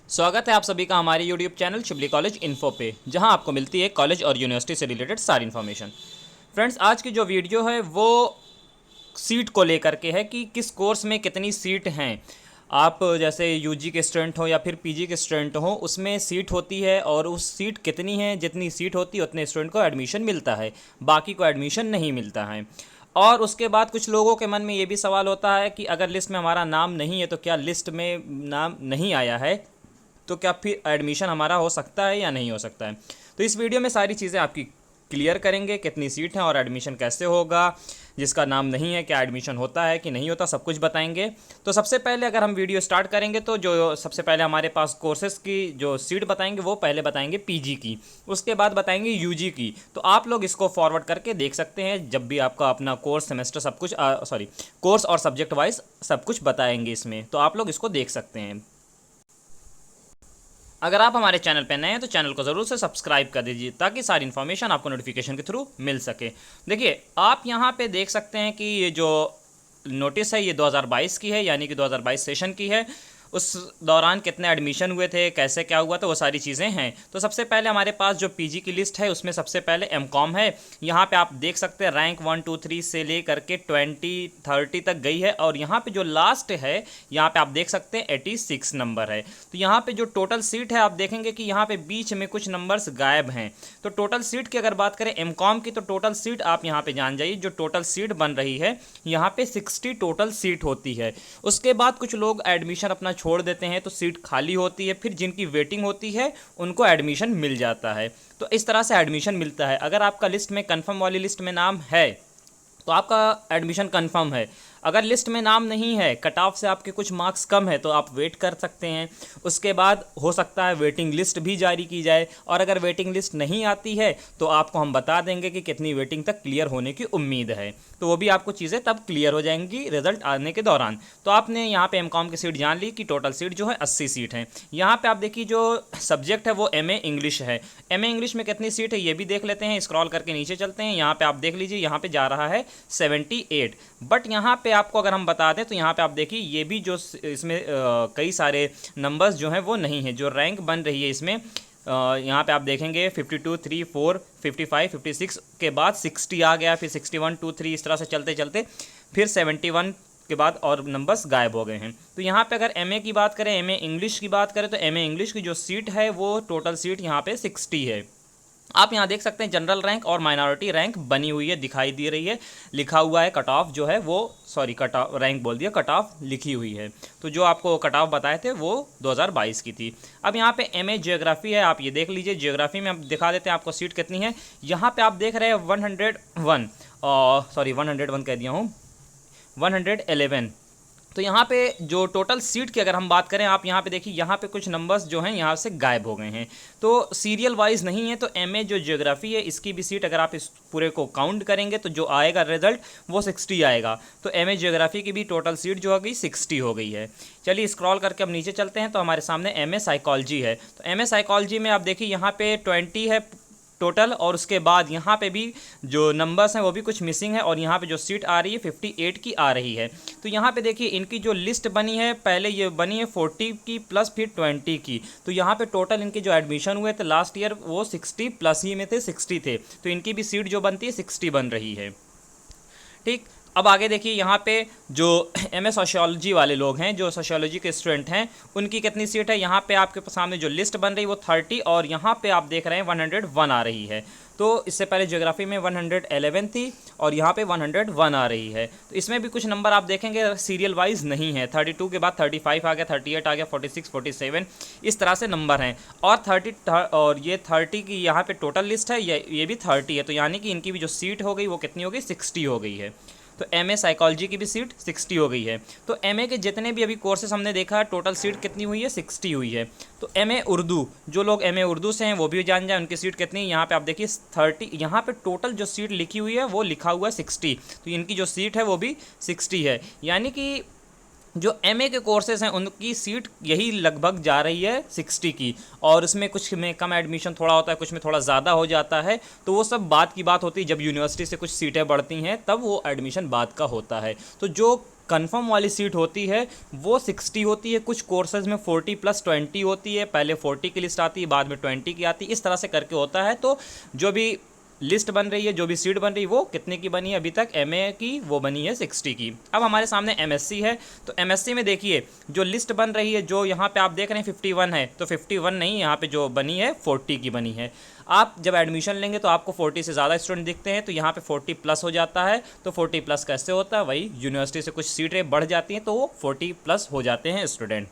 स्वागत है आप सभी का हमारे YouTube channel Shibli college info पे, जहां आपको मिलती है कॉलेज और यूनिवर्सिटी से रिलेटेड सारी इन्फॉर्मेशन। फ्रेंड्स, आज की जो वीडियो है वो सीट को लेकर के है कि किस कोर्स में कितनी सीट हैं। आप जैसे यूजी के स्टूडेंट हो या फिर पीजी के स्टूडेंट हो, उसमें सीट होती है और उस सीट कितनी है, जितनी सीट होती है उतने स्टूडेंट को एडमिशन मिलता है, बाकी को एडमिशन नहीं मिलता है। और उसके बाद कुछ लोगों के मन में ये भी सवाल होता है कि अगर लिस्ट में हमारा नाम नहीं है तो क्या लिस्ट में नाम नहीं आया है तो क्या फिर एडमिशन हमारा हो सकता है या नहीं हो सकता है। तो इस वीडियो में सारी चीज़ें आपकी क्लियर करेंगे, कितनी सीट हैं और एडमिशन कैसे होगा, जिसका नाम नहीं है क्या एडमिशन होता है कि नहीं होता, सब कुछ बताएंगे। तो सबसे पहले अगर हम वीडियो स्टार्ट करेंगे तो जो सबसे पहले हमारे पास कोर्सेज़ की जो सीट बताएंगे वो पहले बताएंगे पीजी की, उसके बाद बताएंगे यूजी की। तो आप लोग इसको फॉरवर्ड करके देख सकते हैं, जब भी आपका अपना कोर्स सेमेस्टर सब कुछ कोर्स और सब्जेक्ट वाइज सब कुछ बताएंगे इसमें, तो आप लोग इसको देख सकते हैं। अगर आप हमारे चैनल पर नए हैं तो चैनल को ज़रूर से सब्सक्राइब कर दीजिए ताकि सारी इन्फॉर्मेशन आपको नोटिफिकेशन के थ्रू मिल सके। देखिए, आप यहाँ पे देख सकते हैं कि ये जो नोटिस है ये 2022 की है, यानी कि 2022 सेशन की है। उस दौरान कितने एडमिशन हुए थे, कैसे क्या हुआ, तो वो सारी चीज़ें हैं। तो सबसे पहले हमारे पास जो पीजी की लिस्ट है उसमें सबसे पहले एमकॉम है। यहाँ पे आप देख सकते हैं रैंक 1 2 3 से ले करके 20 30 तक गई है, और यहाँ पे जो लास्ट है यहाँ पे आप देख सकते हैं 86 नंबर है। तो यहाँ पे जो टोटल सीट है आप देखेंगे कि यहाँ पे बीच में कुछ नंबर्स गायब हैं। तो टोटल सीट की अगर बात करें एमकॉम की, तो टोटल सीट आप यहाँ पे जान जाइए, जो टोटल सीट बन रही है यहाँ पे 60 टोटल सीट होती है। उसके बाद कुछ लोग एडमिशन अपना छोड़ देते हैं तो सीट खाली होती है, फिर जिनकी वेटिंग होती है उनको एडमिशन मिल जाता है। तो इस तरह से एडमिशन मिलता है। अगर आपका लिस्ट में कंफर्म वाली लिस्ट में नाम है तो आपका एडमिशन कंफर्म है। अगर लिस्ट में नाम नहीं है, कट ऑफ से आपके कुछ मार्क्स कम है, तो आप वेट कर सकते हैं। उसके बाद हो सकता है वेटिंग लिस्ट भी जारी की जाए, और अगर वेटिंग लिस्ट नहीं आती है तो आपको हम बता देंगे कि कितनी वेटिंग तक क्लियर होने की उम्मीद है। तो वो भी आपको चीज़ें तब क्लियर हो जाएंगी रिजल्ट आने के दौरान। तो आपने यहाँ पे एमकॉम की सीट जान ली कि टोटल सीट जो है 80 सीट है। यहाँ पे आप देखिए जो सब्जेक्ट है वो एमए इंग्लिश है। एमए इंग्लिश में कितनी सीट है ये भी देख लेते हैं। स्क्रॉल करके नीचे चलते हैं, यहाँ पे आप देख लीजिए, यहाँ पे जा रहा है 78। बट यहाँ पे आपको अगर हम बता दें तो यहाँ पे आप देखिए ये भी जो इसमें कई सारे नंबर्स जो हैं वो नहीं है। जो रैंक बन रही है इसमें यहाँ पे आप देखेंगे 52 3 4 55 56 के बाद 60 आ गया, फिर 61 2 3 इस तरह से चलते चलते फिर 71 के बाद और नंबर्स गायब हो गए हैं। तो यहाँ पे अगर एमए की बात करें, एमए इंग्लिश की बात करें, तो एमए इंग्लिश की जो सीट है वो टोटल सीट यहाँ पे 60 है। आप यहाँ देख सकते हैं जनरल रैंक और माइनॉरिटी रैंक बनी हुई है, दिखाई दे रही है, लिखा हुआ है कट ऑफ जो है वो, सॉरी कट ऑफ रैंक बोल दिया, कट ऑफ लिखी हुई है। तो जो आपको कट ऑफ बताए थे वो 2022 की थी। अब यहाँ पे एमए जियोग्राफी है, आप ये देख लीजिए। जियोग्राफी में हम दिखा देते हैं आपको सीट कितनी है। यहाँ पे आप देख रहे हैं 101, सॉरी 101 कह दिया हूँ, 111। तो यहाँ पे जो टोटल सीट की अगर हम बात करें, आप यहाँ पे देखिए, यहाँ पे कुछ नंबर्स जो हैं यहाँ से गायब हो गए हैं, तो सीरियल वाइज नहीं है। तो एमए जो ज्योग्राफी है इसकी भी सीट अगर आप इस पूरे को काउंट करेंगे तो जो आएगा रिजल्ट वो 60 आएगा। तो एमए ज्योग्राफी की भी टोटल सीट जो हो गई 60 हो गई है। चलिए स्क्रॉल करके हम नीचे चलते हैं, तो हमारे सामने एमए साइकोलॉजी है। तो एमए साइकोलॉजी में आप देखिए यहाँ पे 20 है टोटल, और उसके बाद यहाँ पे भी जो नंबर्स हैं वो भी कुछ मिसिंग है, और यहाँ पे जो सीट आ रही है 58 की आ रही है। तो यहाँ पे देखिए इनकी जो लिस्ट बनी है, पहले ये बनी है 40 की प्लस फिर 20 की। तो यहाँ पे टोटल इनके जो एडमिशन हुए थे लास्ट ईयर वो 60 प्लस ही में थे, 60 थे। तो इनकी भी सीट जो बनती है 60 बन रही है। ठीक, अब आगे देखिए यहाँ पे जो एमए सोशियोलॉजी वाले लोग हैं, जो सोशियोलॉजी के स्टूडेंट हैं, उनकी कितनी सीट है। यहाँ पे आपके सामने जो लिस्ट बन रही है वो 30, और यहाँ पे आप देख रहे हैं 101 आ रही है। तो इससे पहले ज्योग्राफी में 111 थी और यहाँ पे 101 आ रही है। तो इसमें भी कुछ नंबर आप देखेंगे सीरियल वाइज नहीं है। 32 के बाद 35 आ गया, 38 आ गया, 46 47 इस तरह से नंबर हैं। और 30 और ये 30 की यहाँ पे टोटल लिस्ट है, ये भी 30 है। तो यानी कि इनकी भी जो सीट हो गई वो कितनी हो गई, 60 हो गई है। तो एमए साइकोलॉजी की भी सीट 60 हो गई है। तो एमए के जितने भी अभी कोर्सेज हमने देखा, टोटल सीट कितनी हुई है, 60 हुई है। तो एमए उर्दू, जो लोग एमए उर्दू से हैं वो भी जान जाए उनकी सीट कितनी है। यहाँ पे आप देखिए 30, यहाँ पे टोटल जो सीट लिखी हुई है वो लिखा हुआ है 60। तो इनकी जो सीट है वो भी 60 है। यानी कि जो एमए के कोर्सेज हैं उनकी सीट यही लगभग जा रही है 60 की, और उसमें कुछ में कम एडमिशन थोड़ा होता है, कुछ में थोड़ा ज़्यादा हो जाता है। तो वो सब बात की बात होती है, जब यूनिवर्सिटी से कुछ सीटें बढ़ती हैं तब वो एडमिशन बात का होता है। तो जो कंफर्म वाली सीट होती है वो 60 होती है, कुछ कोर्सेज में 40+20 होती है, पहले 40 की लिस्ट आती है, बाद में 20 की आती है, इस तरह से करके होता है। तो जो भी लिस्ट बन रही है, जो भी सीट बन रही है, वो कितने की बनी है अभी तक, एमए की वो बनी है 60 की। अब हमारे सामने एमएससी है, तो एमएससी में देखिए जो लिस्ट बन रही है, जो यहाँ पे आप देख रहे हैं 51 है, तो 51 नहीं, यहाँ पे जो बनी है 40 की बनी है। आप जब एडमिशन लेंगे तो आपको 40 से ज़्यादा स्टूडेंट दिखते हैं, तो यहाँ पे 40+ हो जाता है। तो 40+ कैसे होता है, वही यूनिवर्सिटी से कुछ सीटें बढ़ जाती हैं तो वो 40+ हो जाते हैं स्टूडेंट।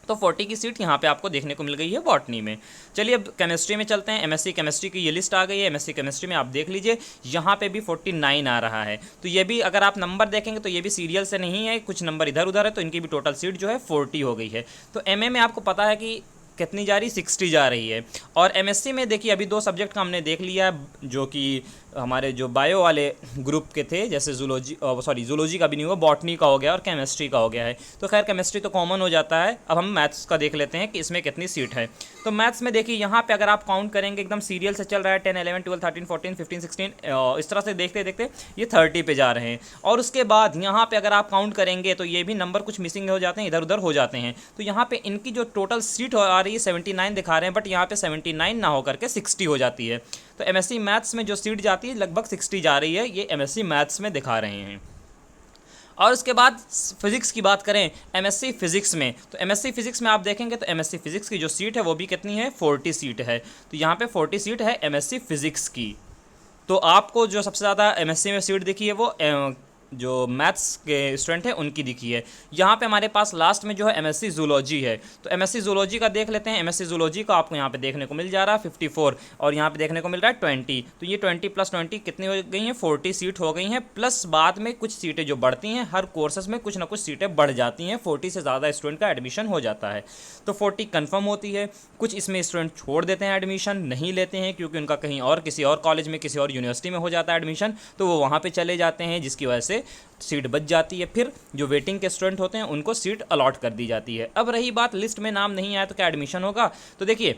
तो 40 की सीट यहाँ पे आपको देखने को मिल गई है बॉटनी में। चलिए अब केमिस्ट्री में चलते हैं। एमएससी केमिस्ट्री की ये लिस्ट आ गई है। एमएससी केमिस्ट्री में आप देख लीजिए यहाँ पे भी 49 आ रहा है। तो ये भी अगर आप नंबर देखेंगे तो ये भी सीरियल से नहीं है, कुछ नंबर इधर उधर है, तो इनकी भी टोटल सीट जो है 40 हो गई है। तो एमए में आपको पता है कि कितनी जा रही, 60 जा रही है। और एमएससी में देखिए अभी 2 सब्जेक्ट का हमने देख लिया है, जो कि हमारे जो बायो वाले ग्रुप के थे, जैसे जूलॉजी का भी नहीं हुआ, बॉटनी का हो गया और केमिस्ट्री का हो गया है। तो खैर केमिस्ट्री तो कॉमन हो जाता है। अब हम मैथ्स का देख लेते हैं कि इसमें कितनी सीट है। तो मैथ्स में देखिए यहाँ पे अगर आप काउंट करेंगे एकदम सीरियल से चल रहा है, 10, 11, 12, 13, 14, 15, 16 इस तरह से देखते देखते ये 30 पे जा रहे हैं। और उसके बाद यहाँ पे अगर आप काउंट करेंगे तो ये भी नंबर कुछ मिसिंग हो जाते हैं, इधर उधर हो जाते हैं। तो यहाँ पे इनकी जो टोटल सीट आ रही है 79 दिखा रहे हैं, बट यहाँ पे 79 ना होकर के 60 हो जाती है। तो एमएससी मैथ्स में जो सीट जाती है लगभग 60 जा रही है, ये एमएससी मैथ्स में दिखा रहे हैं। और उसके बाद फिजिक्स की बात करें एमएससी फिजिक्स में, तो एमएससी फिजिक्स में आप देखेंगे तो एमएससी फिजिक्स की जो सीट है वो भी कितनी है, 40 सीट है। तो यहाँ पे 40 सीट है एमएससी फिजिक्स की। तो आपको जो सबसे ज़्यादा एमएससी में सीट दिखी है वो जो मैथ्स के स्टूडेंट हैं उनकी दिखी है। यहाँ पे हमारे पास लास्ट में जो है एमएससी जूलॉजी है। तो एमएससी जूलॉजी का देख लेते हैं। एमएससी जूलॉजी का आपको यहाँ पे देखने को मिल जा रहा है 54 और यहाँ पे देखने को मिल रहा है 20। तो ये 20+20 कितनी हो गई हैं, 40 सीट हो गई हैं। प्लस बाद में कुछ सीटें जो बढ़ती हैं, हर कोर्सेज में कुछ ना कुछ सीटें बढ़ जाती हैं, 40 से ज़्यादा स्टूडेंट का एडमिशन हो जाता है। तो 40 कन्फर्म होती है। कुछ इसमें स्टूडेंट छोड़ देते हैं, एडमिशन नहीं लेते हैं क्योंकि उनका कहीं और किसी और कॉलेज में किसी और यूनिवर्सिटी में हो जाता है एडमिशन, तो वो वहाँ पर चले जाते हैं, जिसकी वजह से सीट बच जाती है। फिर जो वेटिंग के स्टूडेंट होते हैं उनको सीट अलॉट कर दी जाती है। अब रही बात लिस्ट में नाम नहीं आया तो क्या एडमिशन होगा, तो देखिए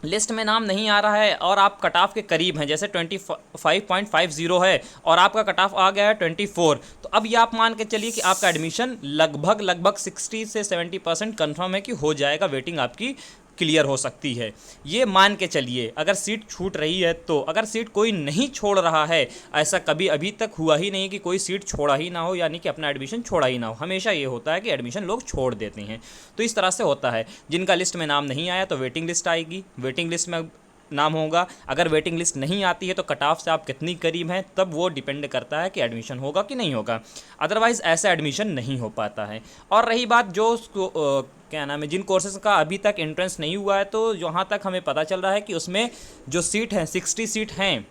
लिस्ट में नाम नहीं आ रहा है और आप कट ऑफ के करीब हैं, जैसे 25.50 है और आपका कट ऑफ आ गया है 24, तो अब ये आप मान के चलिए कि आपका एडमिशन लगभग 60 से 70% कन्फर्म है कि हो जाएगा, वेटिंग आपकी क्लियर हो सकती है। ये मान के चलिए अगर सीट छूट रही है तो। अगर सीट कोई नहीं छोड़ रहा है, ऐसा कभी अभी तक हुआ ही नहीं कि कोई सीट छोड़ा ही ना हो, यानी कि अपना एडमिशन छोड़ा ही ना हो। हमेशा ये होता है कि एडमिशन लोग छोड़ देते हैं। तो इस तरह से होता है। जिनका लिस्ट में नाम नहीं आया तो वेटिंग लिस्ट आएगी, वेटिंग लिस्ट में नाम होगा। अगर वेटिंग लिस्ट नहीं आती है तो कट ऑफ से आप कितनी करीब हैं, तब वो डिपेंड करता है कि एडमिशन होगा कि नहीं होगा। अदरवाइज़ ऐसा एडमिशन नहीं हो पाता है। और रही बात जो क्या नाम है, जिन कोर्सेज़ का अभी तक एंट्रेंस नहीं हुआ है, तो यहाँ तक हमें पता चल रहा है कि उसमें जो सीट हैं 60 सीट हैं।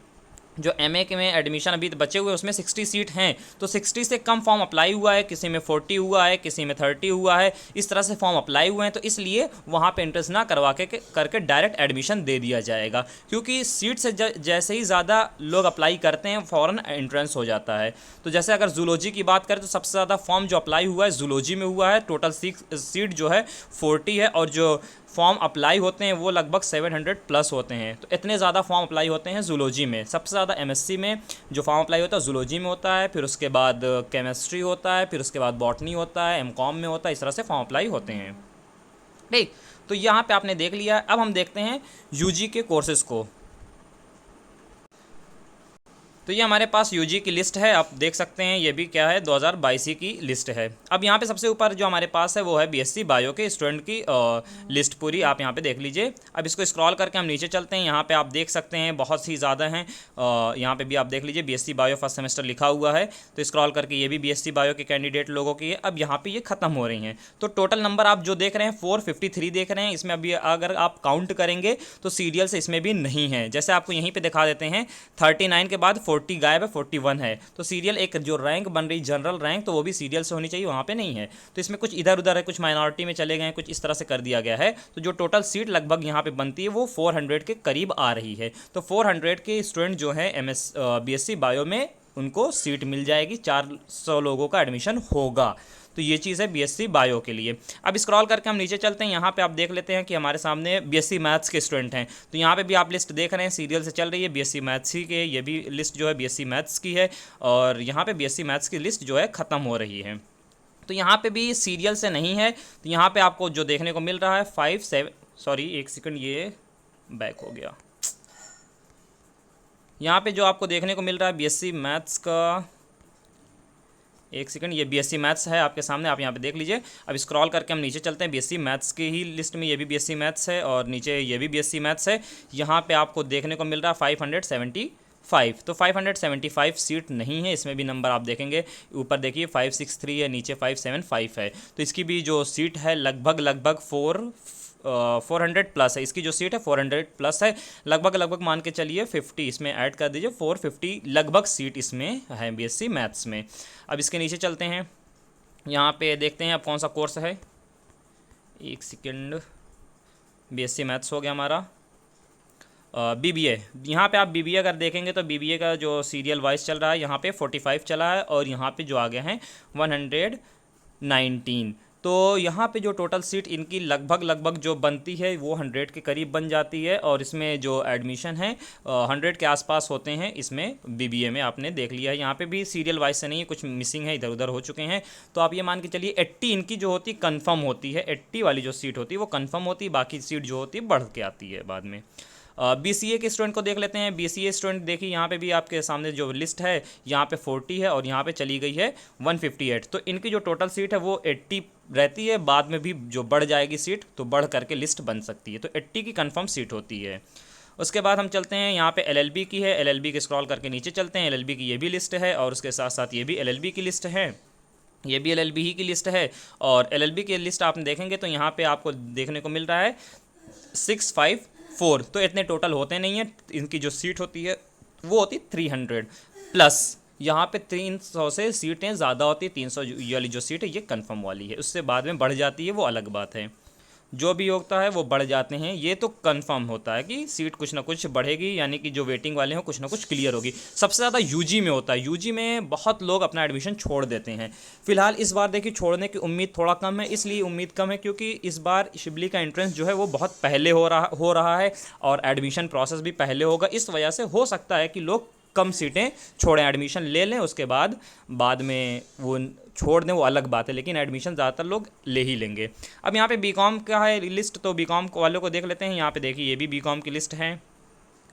जो एमए के में एडमिशन अभी बचे हुए उसमें 60 सीट हैं, तो 60 से कम फॉर्म अप्लाई हुआ है, किसी में 40 हुआ है, किसी में 30 हुआ है, इस तरह से फॉर्म अप्लाई हुए हैं। तो इसलिए वहाँ पे इंट्रेंस ना करवा के करके डायरेक्ट एडमिशन दे दिया जाएगा, क्योंकि सीट से जैसे ही ज़्यादा लोग अप्लाई करते हैं फ़ौरन एंट्रेंस हो जाता है। तो जैसे अगर जूलॉजी की बात करें तो सबसे ज़्यादा फॉर्म जो अप्लाई हुआ है जूलॉजी में हुआ है, टोटल सीट जो है 40 है और जो फॉर्म अप्लाई होते हैं वो लगभग 700+ होते हैं। तो इतने ज़्यादा फॉर्म अप्लाई होते हैं जूलॉजी में। सबसे ज़्यादा एमएससी में जो फॉर्म अप्लाई होता है जूलॉजी में होता है, फिर उसके बाद केमिस्ट्री होता है, फिर उसके बाद बॉटनी होता है, एमकॉम में होता है, इस तरह से फॉर्म अप्लाई होते हैं। ठीक, तो यहाँ पे आपने देख लिया। अब हम देखते हैं यूजी के कोर्सेज़ को। तो ये हमारे पास यूजी की लिस्ट है, आप देख सकते हैं। ये भी क्या है, 2022 की लिस्ट है। अब यहाँ पे सबसे ऊपर जो हमारे पास है वो है बीएससी बायो के स्टूडेंट की लिस्ट पूरी, आप यहाँ पे देख लीजिए। अब इसको स्क्रॉल करके हम नीचे चलते हैं। यहाँ पे आप देख सकते हैं बहुत ही ज़्यादा हैं। यहाँ पे भी आप देख लीजिए बीएससी बायो फर्स्ट सेमेस्टर लिखा हुआ है। तो स्क्रॉल करके ये भी बीएससी बायो के कैंडिडेट लोगों की है। अब यहाँ पर ये ख़त्म हो रही हैं। तो टोटल नंबर आप जो देख रहे हैं 453 देख रहे हैं। इसमें अभी अगर आप काउंट करेंगे तो सीरियल से इसमें भी नहीं है। जैसे आपको यहीं पर दिखा देते हैं 39 के बाद 40 गायब है, 41 है। तो सीरियल एक जो रैंक बन रही जनरल रैंक, तो वो भी सीरियल से होनी चाहिए, वहाँ पे नहीं है। तो इसमें कुछ इधर उधर है, कुछ माइनॉरिटी में चले गए हैं, कुछ इस तरह से कर दिया गया है। तो जो टोटल सीट लगभग यहाँ पे बनती है वो 400 के करीब आ रही है। तो 400 के स्टूडेंट जो है बीएससी बायो में उनको सीट मिल जाएगी, 400 लोगों का एडमिशन होगा। तो ये चीज़ है बीएससी बायो के लिए। अब स्क्रॉल करके हम नीचे चलते हैं। यहाँ पे आप देख लेते हैं कि हमारे सामने बीएससी मैथ्स के स्टूडेंट हैं। तो यहाँ पे भी आप लिस्ट देख रहे हैं, सीरियल से चल रही है बीएससी मैथ्स ही के। ये भी लिस्ट जो है बीएससी मैथ्स की है और यहाँ पे बीएससी मैथ्स की लिस्ट जो है ख़त्म हो रही है। तो यहाँ पे भी सीरियल से नहीं है, तो यहाँ पे आपको जो देखने को मिल रहा है 5-7, सॉरी एक सेकंड, ये बैक हो गया। यहाँ पे जो आपको देखने को मिल रहा है बीएससी मैथ्स का, एक सेकंड, ये बीएससी मैथ्स है आपके सामने, आप यहाँ पे देख लीजिए। अब स्क्रॉल करके हम नीचे चलते हैं, बीएससी मैथ्स की ही लिस्ट में ये भी बीएससी मैथ्स है और नीचे ये भी बीएससी मैथ्स है। यहाँ पे आपको देखने को मिल रहा है 575, तो 575 सीट नहीं है, इसमें भी नंबर आप देखेंगे, ऊपर देखिए 563 है, नीचे 575 है। तो इसकी भी जो सीट है लगभग 400 प्लस है, इसकी जो सीट है 400 प्लस है, लगभग मान के चलिए 50 इसमें ऐड कर दीजिए, 450 लगभग सीट इसमें है बीएससी मैथ्स में। अब इसके नीचे चलते हैं, यहाँ पे देखते हैं अब कौन सा कोर्स है, एक सेकंड, बीएससी मैथ्स हो गया हमारा। बीबीए, यहाँ पे आप बीबीए अगर देखेंगे तो बीबीए का जो सीरियल वाइज चल रहा है, यहाँ पे 45 चला है और यहाँ पे जो आ गए हैं 119। तो यहाँ पे जो टोटल सीट इनकी लगभग जो बनती है वो 100 के करीब बन जाती है, और इसमें जो एडमिशन है 100 के आसपास होते हैं इसमें बीबीए में, आपने देख लिया है। यहाँ पे भी सीरियल वाइज से नहीं है, कुछ मिसिंग है, इधर उधर हो चुके हैं। तो आप ये मान के चलिए 80 इनकी जो होती है कन्फर्म होती है, 80 वाली जो सीट होती है वो कन्फर्म होती है, बाकी सीट जो होती है बढ़ के आती है बाद में। बीसीए के स्टूडेंट को देख लेते हैं। बीसीए स्टूडेंट देखिए यहाँ पे भी आपके सामने जो लिस्ट है, यहाँ पे 40 है और यहाँ पे चली गई है 158। तो इनकी जो टोटल सीट है वो 80 रहती है, बाद में भी जो बढ़ जाएगी सीट तो बढ़ करके लिस्ट बन सकती है, तो 80 की कंफर्म सीट होती है। उसके बाद हम चलते हैं, यहाँ पे एलएलबी की है, एलएलबी के स्क्रॉल करके नीचे चलते हैं, एलएलबी की ये भी लिस्ट है और उसके साथ साथ ये भी एलएलबी की लिस्ट है, ये भी एलएलबी ही की लिस्ट है। और एलएलबी की लिस्ट आप देखेंगे तो यहाँ पे आपको देखने को मिल रहा है 654, तो इतने टोटल होते नहीं हैं, इनकी जो सीट होती है वो होती 300 प्लस, यहाँ पे 300 से सीटें ज़्यादा होती है, 300 वाली जो सीट है ये कंफर्म वाली है, उससे बाद में बढ़ जाती है वो अलग बात है, जो भी होता है वो बढ़ जाते हैं, ये तो कंफर्म होता है कि सीट कुछ ना कुछ बढ़ेगी, यानी कि जो वेटिंग वाले हैं कुछ ना कुछ क्लियर होगी। सबसे ज़्यादा यूजी में होता है, यूजी में बहुत लोग अपना एडमिशन छोड़ देते हैं। फिलहाल इस बार देखिए छोड़ने की उम्मीद थोड़ा कम है, इसलिए उम्मीद कम है क्योंकि इस बार शिबली का एंट्रेंस जो है वो बहुत पहले हो रहा है और एडमिशन प्रोसेस भी पहले होगा, इस वजह से हो सकता है कि लोग कम सीटें छोड़ें, एडमिशन ले लें, उसके बाद में वो छोड़ दें वो अलग बात है, लेकिन एडमिशन ज़्यादातर लोग ले ही लेंगे। अब यहाँ पे बीकॉम का है लिस्ट, तो बीकॉम वालों को देख लेते हैं। यहाँ पे देखिए ये भी बीकॉम की लिस्ट है,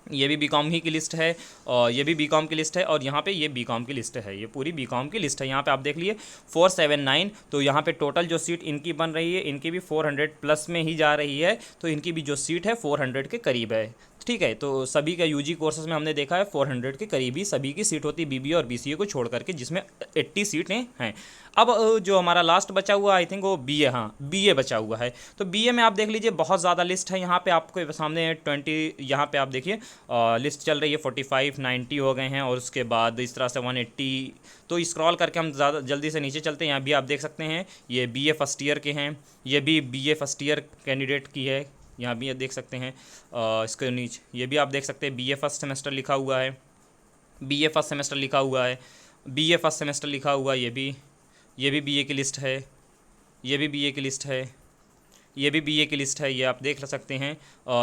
ये भी बीकॉम ही की लिस्ट है और ये भी बीकॉम की लिस्ट है, और यहाँ पे ये बीकॉम की लिस्ट है, ये पूरी बीकॉम की लिस्ट है। यहाँ पे आप देख लिए 479, तो यहाँ पे टोटल जो सीट इनकी बन रही है इनकी भी 400 प्लस में ही जा रही है, तो इनकी भी जो सीट है 400 के करीब है, ठीक है। तो सभी का यूजी कोर्सेज में हमने देखा है 400 के करीब ही सभी की सीट होती है बीबीए और बीसीए को छोड़ करके, जिसमें 80 सीटें हैं। अब जो हमारा लास्ट बचा हुआ आई थिंक वो बीए, हाँ बीए बचा हुआ है। तो बीए में आप देख लीजिए बहुत ज़्यादा लिस्ट है, यहाँ पे आपको सामने 20, यहाँ पे आप देखिए लिस्ट चल रही है 45, 90 हो गए हैं और उसके बाद इस तरह से 180। तो स्क्रॉल करके हम ज़्यादा जल्दी से नीचे चलते हैं, यहाँ भी आप देख सकते हैं ये बीए फर्स्ट ईयर के हैं, ये भी बीए फर्स्ट ईयर कैंडिडेट की है, यहाँ भी देख सकते हैं। इसके नीचे ये भी आप देख सकते हैं बीए फर्स्ट सेमेस्टर लिखा हुआ है, बीए फर्स्ट सेमेस्टर लिखा हुआ है, बीए फर्स्ट सेमेस्टर लिखा हुआ है, ये भी बीए की लिस्ट है, ये भी बीए की लिस्ट है, ये भी बीए की लिस्ट है, ये आप देख सकते हैं।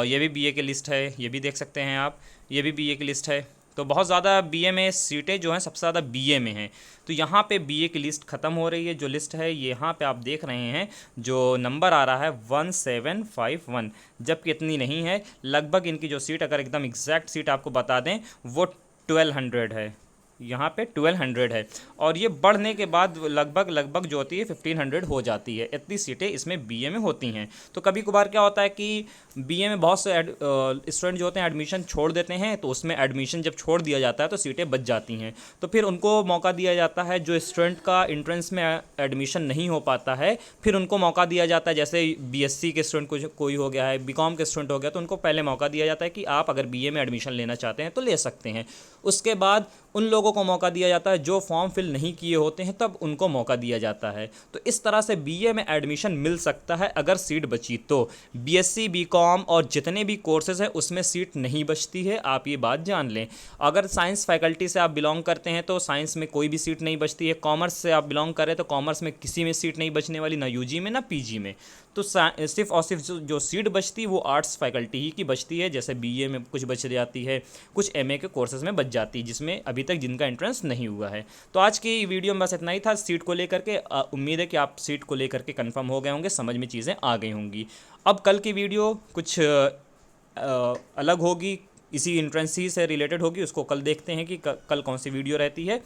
ये भी बीए की लिस्ट है, ये भी देख सकते हैं आप, ये भी बीए की लिस्ट है। तो बहुत ज़्यादा बीए में सीटें जो हैं सबसे ज़्यादा बीए में हैं। तो यहाँ पे बीए की लिस्ट ख़त्म हो रही है, जो लिस्ट है यहाँ पे आप देख रहे हैं जो नंबर आ रहा है 1751, जबकि इतनी नहीं है, लगभग इनकी जो सीट अगर एकदम एग्जैक्ट सीट आपको बता दें वो 1200 है, यहाँ पे 1200 है, और ये बढ़ने के बाद लगभग जो होती है 1500 हो जाती है, इतनी सीटें इसमें बीए में होती हैं। तो कभी कभार क्या होता है कि बीए में बहुत से स्टूडेंट जो होते हैं एडमिशन छोड़ देते हैं, तो उसमें एडमिशन जब छोड़ दिया जाता है तो सीटें बच जाती हैं, तो फिर उनको मौका दिया जाता है, जो स्टूडेंट का एंट्रेंस में एडमिशन नहीं हो पाता है फिर उनको मौका दिया जाता है, जैसे बीएससी के स्टूडेंट कोई हो गया है, बीकॉम के स्टूडेंट हो गया, तो उनको पहले मौका दिया जाता है कि आप अगर बीए में एडमिशन लेना चाहते हैं तो ले सकते हैं। उसके बाद उन लोगों को मौका दिया जाता है जो फॉर्म फिल नहीं किए होते हैं, तब उनको मौका दिया जाता है। तो इस तरह से बीए में एडमिशन मिल सकता है अगर सीट बची तो। बीएससी, बीकॉम और जितने भी कोर्सेज हैं उसमें सीट नहीं बचती है, आप ये बात जान लें। अगर साइंस फैकल्टी से आप बिलोंग करते हैं तो साइंस में कोई भी सीट नहीं बचती है, कॉमर्स से आप बिलोंग करें तो कॉमर्स में किसी में सीट नहीं बचने वाली, ना यूजी में ना पीजी में। तो सिर्फ और सिर्फ जो सीट बचती वो आर्ट्स फैकल्टी ही की बचती है, जैसे बीए में कुछ बच जाती है, कुछ एमए के कोर्सेज में बच जाती है, जिसमें अभी तक जिनका एंट्रेंस नहीं हुआ है। तो आज की वीडियो में बस इतना ही था सीट को लेकर के। उम्मीद है कि आप सीट को लेकर के कंफर्म हो गए होंगे, समझ में चीज़ें आ गई होंगी। अब कल की वीडियो कुछ अलग होगी, इसी एंट्रेंस ही से रिलेटेड होगी, उसको कल देखते हैं कि कल कौन सी वीडियो रहती है।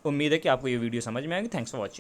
उम्मीद है कि आपको ये वीडियो समझ में आएगी। Thanks for watching.